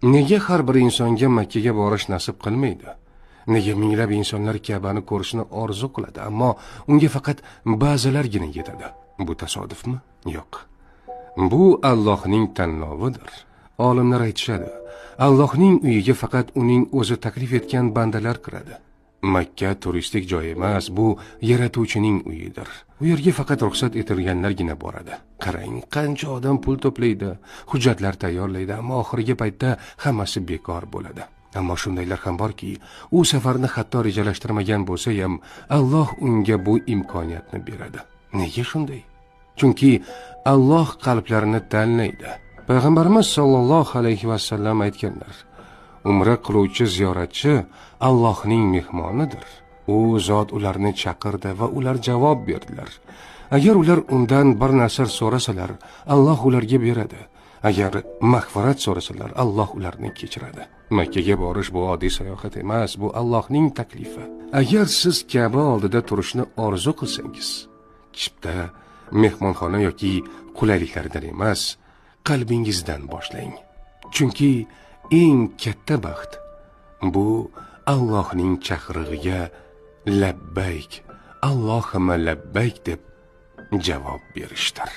Nega har bir insonga Makkaga borish nasib qilmaydi? Nega minglab insonlar Ka'bani ko'rishni orzu qiladi, ammo unga faqat ba'zilargina yetadi? Bu tasodifmi? Yo'q. Bu Allohning tanlovidir. Olimlar aytishadi, Allohning uyiga faqat uning o'zi taklif etgan bandalar kiradi. Makka turistik joy emas, bu yaratuvchining uyidir. U yerga faqat ruxsat etilganlargina boradi. Qarang, qancha odam pul to'playdi, hujjatlar tayyorlaydi, ammo oxirgi paytda hammasi bekor bo'ladi. Ammo shundaylar ham borki, u safarni hatto rejalashtirmagan bo'lsa ham, Alloh unga bu imkoniyatni beradi. Nega shunday? Chunki Alloh qalblarini tanlaydi. Payg'ambarimiz sollallohu alayhi vasallam aytganlar: Umra qiluvchi ziyoratchi Allohning mehmonidir. U zot ularni chaqirdi va ular javob berdilar. Agar ular undan bir narsa so'rasalar, Alloh ularga beradi. Agar mag'firat so'rasalar, Alloh ularni kechiradi. Makkaga borish bu oddiy sayohat emas, bu Allohning taklifi. Agar siz Ka'ba oldida turishni orzu qilsangiz, chipta, mehmonxona yoki qulayliklardan emas, qalbingizdan boshlang. Chunki eng katta baxt bu Allohning chaqirig'iga labbayk, Allohumma labbayk deb javob berishdir.